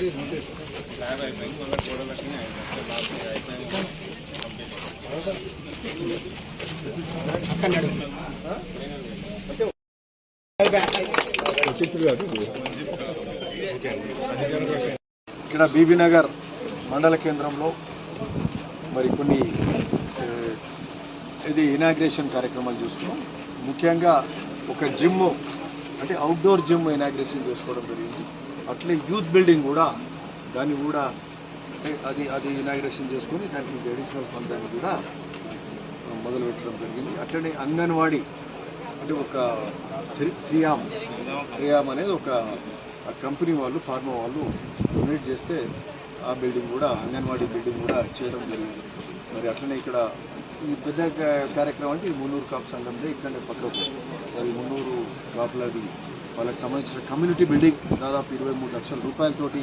ఇక్కడ బీబీనగర్ మండల కేంద్రంలో మరి కొన్ని ఇది ఇనాగ్రేషన్ కార్యక్రమాలు చూస్తున్నాం. ముఖ్యంగా ఒక జిమ్ అంటే అవుట్డోర్ జిమ్ ఇనాగ్రేషన్ చేసుకోవడం జరిగింది. అట్లే యూత్ బిల్డింగ్ కూడా దాన్ని కూడా అది ఇనాగ్రేషన్ చేసుకుని దానికి అడిషనల్ ఫండ్ దాన్ని కూడా మొదలు పెట్టడం జరిగింది. అట్లనే అంగన్వాడీ అంటే ఒక శ్రీయామ్ అనేది ఒక కంపెనీ వాళ్ళు ఫార్మా వాళ్ళు డొనేట్ చేస్తే ఆ బిల్డింగ్ కూడా అంగన్వాడీ బిల్డింగ్ కూడా చేయడం జరిగింది. మరి అట్లనే ఇక్కడ ఈ పెద్ద కార్యక్రమం అంటే ఈ మున్నూరు కాపు సంఘంలో ఇక్కడనే పక్కకు మరి మున్నూరు కాపులది వాళ్ళకి సంబంధించిన కమ్యూనిటీ బిల్డింగ్ దాదాపు 23 లక్షల రూపాయలతోటి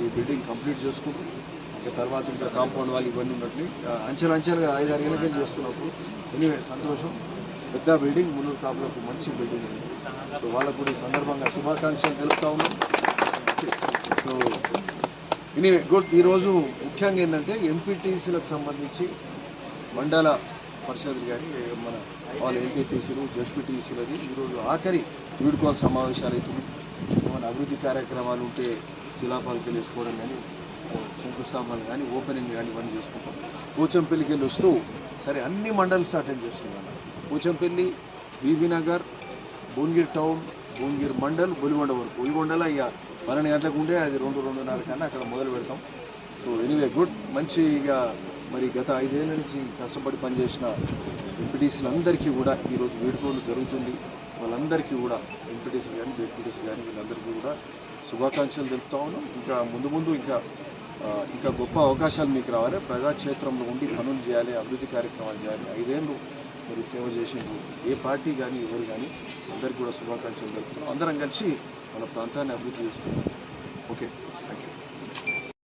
ఈ బిల్డింగ్ కంప్లీట్ చేసుకుంటూ ఇంకా తర్వాత ఇంకా కాంపౌండ్ వాళ్ళు ఇవన్నీ ఉన్నట్లు అంచెలుగా 5-6 ఏళ్ళకే చేస్తున్నప్పుడు ఎనివే సంతోషం. పెద్ద బిల్డింగ్ మున్నూరు కాపులకు మంచి బిల్డింగ్ ఉంది. సో వాళ్ళకు కూడా ఈ సందర్భంగా శుభాకాంక్షలు తెలుపుతా ఉన్నాం. So anyway good. ఈరోజు ముఖ్యంగా ఏంటంటే ఎంపీటీసీలకు సంబంధించి మండల పరిషత్లు కానీ మన వాళ్ళ ఎంపీటీసీలు జడ్పీటీసీలది ఈరోజు ఆఖరి వీడుకోవాల సమావేశాలు అవుతున్నాయి. ఏమైనా అభివృద్ధి కార్యక్రమాలు ఉంటే శిలాపాలకి వేసుకోవడం కానీ శంకుస్థాపనలు కానీ ఓపెనింగ్ కానీ ఇవన్నీ చేసుకుంటాం. పోచంపల్లికి వెళ్ళి వస్తూ సరే అన్ని మండల్స్ అటెండ్ చేస్తున్నాం. పోచంపల్లి, బీబీనగర్, భువనగిరి టౌన్, భువనగిరి మండల్, బొలిగొండ వరకు. బొలిగొండలో ఇక 12 గంటలకు ఉండే అది 2-2:30 కన్నా అక్కడ మొదలు పెడతాం. So anyway good. మంచిగా మరి గత 5 ఏళ్ల నుంచి కష్టపడి పనిచేసిన ఎంపీటీసీలందరికీ కూడా ఈరోజు వేడుకలు జరుగుతుంది. వాళ్ళందరికీ కూడా ఎంపీటీసీలు కానీ జెడ్పీటీసీలు కానీ వీళ్ళందరికీ కూడా శుభాకాంక్షలు తెలుపుతా ఉన్నాం. ఇంకా ముందు ఇంకా గొప్ప అవకాశాలు మీకు రావాలి. ప్రజాక్షేత్రంలో ఉండి పనులు చేయాలి, అభివృద్ధి కార్యక్రమాలు చేయాలి. 5 ఏళ్ళు మరి సేవ చేసినప్పుడు ఏ పార్టీ కానీ ఎవరు కానీ అందరికీ కూడా శుభాకాంక్షలు తెలుపుతున్నాం. అందరం కలిసి మన ప్రాంతాన్ని అభివృద్ధి చేసుకుంటాం. ఓకే.